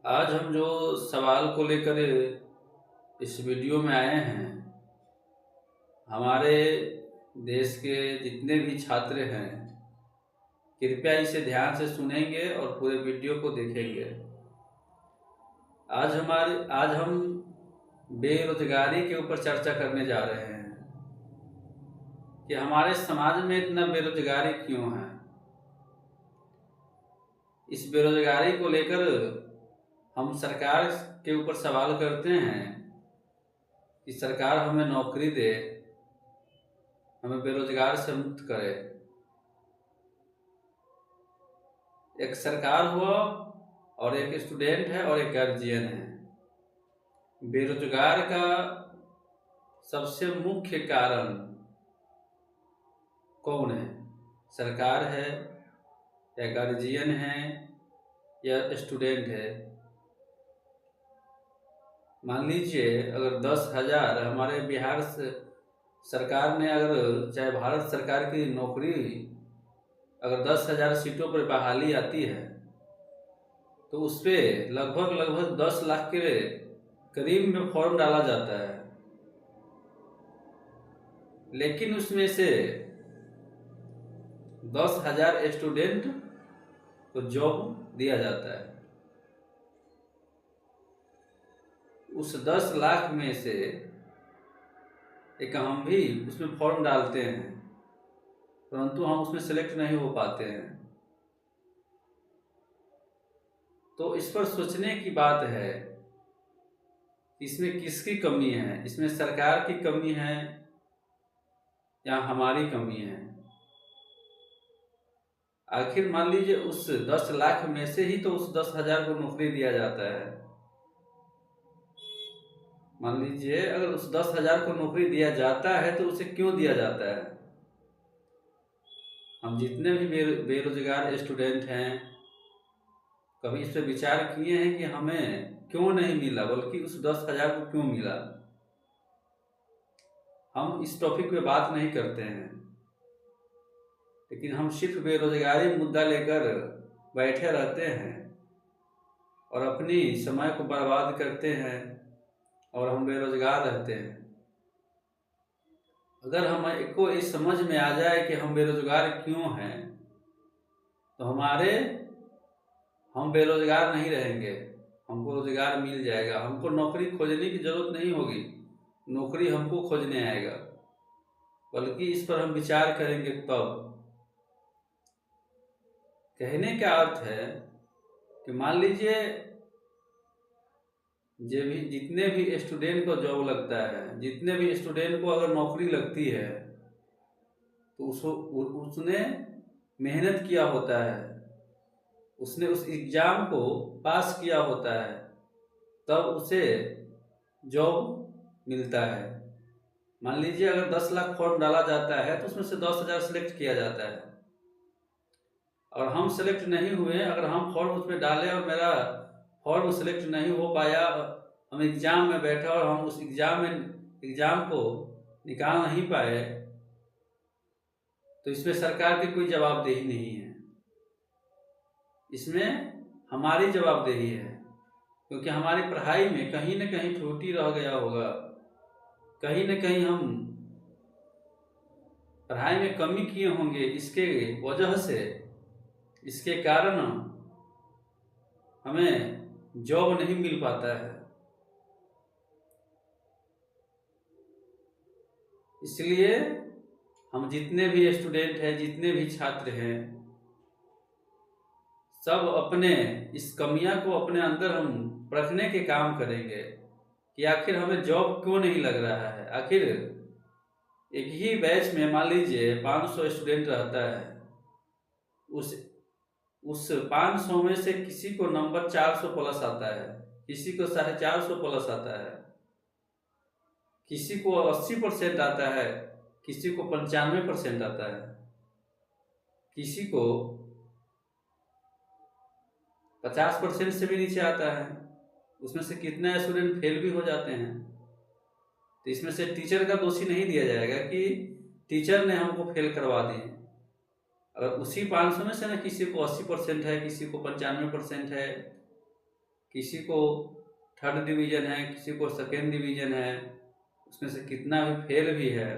आज हम जो सवाल को लेकर इस वीडियो में आए हैं, हमारे देश के जितने भी छात्र हैं, कृपया इसे ध्यान से सुनेंगे और पूरे वीडियो को देखेंगे। आज हम बेरोजगारी के ऊपर चर्चा करने जा रहे हैं कि हमारे समाज में इतना बेरोजगारी क्यों है। इस बेरोजगारी को लेकर हम सरकार के ऊपर सवाल करते हैं कि सरकार हमें नौकरी दे, हमें बेरोजगार से मुक्त करे। एक सरकार हुआ और एक स्टूडेंट है और एक गार्जियन है। बेरोजगार का सबसे मुख्य कारण कौन है? सरकार है या गार्जियन है या स्टूडेंट है? मान लीजिए अगर 10,000 हमारे बिहार से सरकार ने, अगर चाहे भारत सरकार की नौकरी, अगर 10,000 सीटों पर बहाली आती है तो उस पर लगभग 10 लाख के करीब में फॉर्म डाला जाता है, लेकिन उसमें से 10,000 स्टूडेंट को जॉब दिया जाता है। उस 10 लाख में से एक हम भी उसमें फॉर्म डालते हैं, परंतु हम उसमें सेलेक्ट नहीं हो पाते हैं। तो इस पर सोचने की बात है, इसमें किसकी कमी है? इसमें सरकार की कमी है या हमारी कमी है? आखिर मान लीजिए उस 10 लाख में से ही तो उस 10,000 को नौकरी दिया जाता है। मान लीजिए अगर उस 10,000 को नौकरी दिया जाता है तो उसे क्यों दिया जाता है? हम जितने भी बेरोजगार स्टूडेंट हैं, कभी इस पर विचार किए हैं कि हमें क्यों नहीं मिला, बल्कि उस 10,000 को क्यों मिला? हम इस टॉपिक पे बात नहीं करते हैं, लेकिन हम सिर्फ बेरोजगारी मुद्दा लेकर बैठे रहते हैं और अपनी समय को बर्बाद करते हैं और हम बेरोजगार रहते हैं। अगर हमको इस समझ में आ जाए कि हम बेरोजगार क्यों हैं, तो हम बेरोजगार नहीं रहेंगे, हमको रोजगार मिल जाएगा। हमको नौकरी खोजने की जरूरत नहीं होगी, नौकरी हमको खोजने आएगा। बल्कि इस पर हम विचार करेंगे तब। कहने का अर्थ है कि मान लीजिए जितने भी स्टूडेंट को जॉब लगता है, जितने भी स्टूडेंट को अगर नौकरी लगती है, तो उसने मेहनत किया होता है, उसने उस एग्जाम को पास किया होता है, तब उसे जॉब मिलता है। मान लीजिए अगर 10 लाख फॉर्म डाला जाता है तो उसमें से 10,000 सेलेक्ट किया जाता है और हम सेलेक्ट नहीं हुए। अगर हम फॉर्म उसमें डाले और मेरा फॉर्म सेलेक्ट नहीं हो पाया, हम एग्जाम में बैठे और हम उस एग्जाम को निकाल नहीं पाए, तो इसमें सरकार की कोई जवाबदेही नहीं है, इसमें हमारी जवाबदेही है। क्योंकि हमारी पढ़ाई में कहीं न कहीं त्रुटि रह गया होगा, कहीं न कहीं हम पढ़ाई में कमी किए होंगे। इसके वजह से, इसके कारण हमें जॉब नहीं मिल पाता है। इसलिए हम जितने भी स्टूडेंट हैं, जितने भी छात्र हैं, सब अपने इस कमियां को अपने अंदर हम रखने के काम करेंगे कि आखिर हमें जॉब क्यों नहीं लग रहा है। आखिर एक ही बैच में मान लीजिए 500 स्टूडेंट रहता है, उस 500 में से किसी को नंबर 400 प्लस आता है, किसी को 450 प्लस आता है, किसी को 80% आता है, किसी को 95% आता है, किसी को 50% से भी नीचे आता है। उसमें से कितने स्टूडेंट फेल भी हो जाते हैं। तो इसमें से टीचर का दोषी नहीं दिया जाएगा कि टीचर ने हमको फेल करवा दिए। अगर उसी 500 में से ना किसी को 80% है, किसी को 95% है, किसी को 3rd डिवीज़न है, किसी को 2nd डिवीज़न है, उसमें से कितना भी फेल भी है,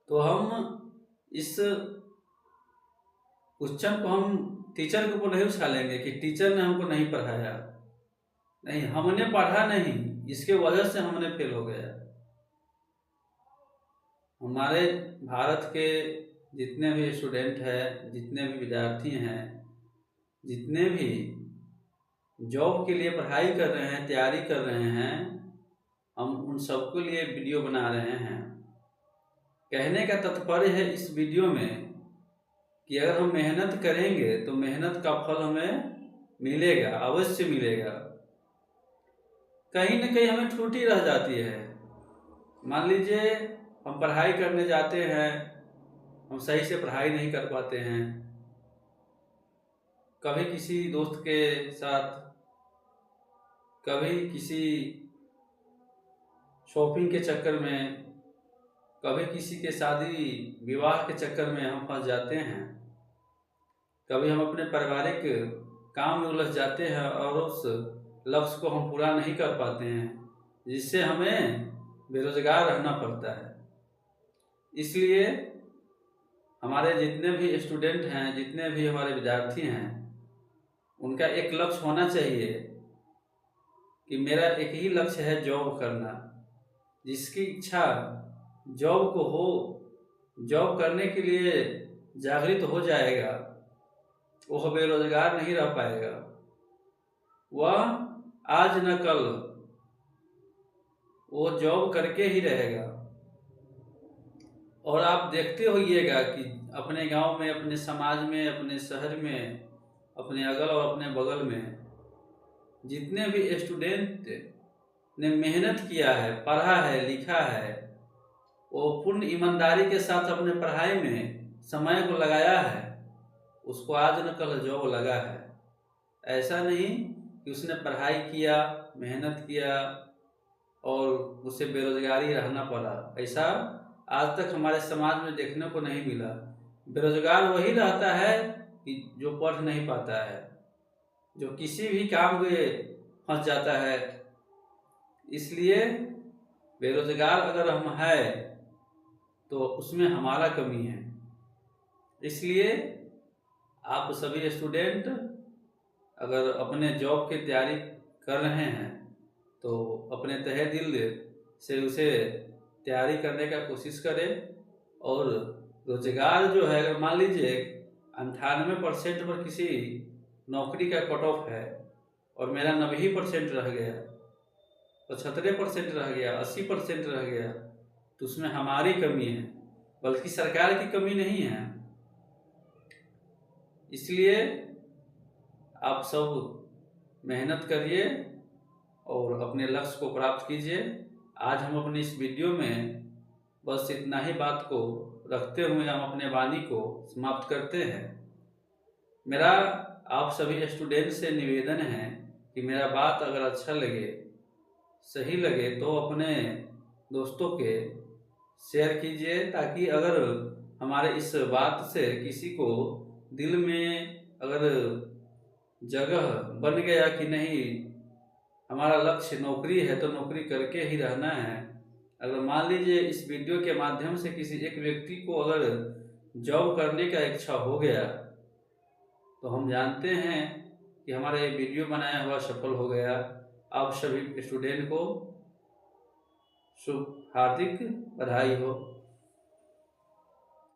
तो हम इस क्वेश्चन को हम टीचर के ऊपर नहीं उछालेंगे कि टीचर ने हमको नहीं पढ़ाया। नहीं, हमने पढ़ा नहीं, इसके वजह से हमने फेल हो गया। हमारे भारत के जितने भी स्टूडेंट हैं, जितने भी विद्यार्थी हैं, जितने भी जॉब के लिए पढ़ाई कर रहे हैं, तैयारी कर रहे हैं, हम उन सबके लिए वीडियो बना रहे हैं। कहने का तात्पर्य है इस वीडियो में कि अगर हम मेहनत करेंगे तो मेहनत का फल हमें मिलेगा, अवश्य मिलेगा। कहीं न कहीं हमें त्रुटि रह जाती है। मान लीजिए हम पढ़ाई करने जाते हैं, हम सही से पढ़ाई नहीं कर पाते हैं, कभी किसी दोस्त के साथ, कभी किसी शॉपिंग के चक्कर में, कभी किसी के शादी विवाह के चक्कर में हम फंस जाते हैं, कभी हम अपने पारिवारिक काम में उलझ जाते हैं और उस लक्ष्य को हम पूरा नहीं कर पाते हैं, जिससे हमें बेरोजगार रहना पड़ता है। इसलिए हमारे जितने भी स्टूडेंट हैं, जितने भी हमारे विद्यार्थी हैं, उनका एक लक्ष्य होना चाहिए कि मेरा एक ही लक्ष्य है जॉब करना। जिसकी इच्छा जॉब को हो, जॉब करने के लिए जागृत हो जाएगा, वह बेरोजगार नहीं रह पाएगा। वह आज न कल वो जॉब करके ही रहेगा। और आप देखते होइएगा कि अपने गांव में, अपने समाज में, अपने शहर में, अपने अगल और अपने बगल में जितने भी स्टूडेंट ने मेहनत किया है, पढ़ा है, लिखा है, वो पूर्ण ईमानदारी के साथ अपने पढ़ाई में समय को लगाया है, उसको आज न कल जॉब लगा है। ऐसा नहीं कि उसने पढ़ाई किया, मेहनत किया और उसे बेरोजगारी रहना पड़ा। ऐसा आज तक हमारे समाज में देखने को नहीं मिला। बेरोजगार वही रहता है कि जो पढ़ नहीं पाता है, जो किसी भी काम में फंस जाता है। इसलिए बेरोजगार अगर हम हैं तो उसमें हमारा कमी है। इसलिए आप सभी स्टूडेंट अगर अपने जॉब की तैयारी कर रहे हैं तो अपने तहे दिल से उसे तैयारी करने का कोशिश करें। और रोजगार जो है, अगर मान लीजिए 98% पर किसी नौकरी का कट ऑफ है और मेरा 90% रह गया, 75% रह गया, 80% रह गया, तो उसमें हमारी कमी है, बल्कि सरकार की कमी नहीं है। इसलिए आप सब मेहनत करिए और अपने लक्ष्य को प्राप्त कीजिए। आज हम अपनी इस वीडियो में बस इतना ही बात को रखते हुए हम अपने वाणी को समाप्त करते हैं। मेरा आप सभी स्टूडेंट से निवेदन है कि मेरा बात अगर अच्छा लगे, सही लगे, तो अपने दोस्तों के शेयर कीजिए, ताकि अगर हमारे इस बात से किसी को दिल में अगर जगह बन गया कि नहीं, हमारा लक्ष्य नौकरी है तो नौकरी करके ही रहना है। अगर मान लीजिए इस वीडियो के माध्यम से किसी एक व्यक्ति को अगर जॉब करने का इच्छा हो गया, तो हम जानते हैं कि हमारा ये वीडियो बनाया हुआ सफल हो गया। आप सभी स्टूडेंट को शुभ हार्दिक बधाई हो।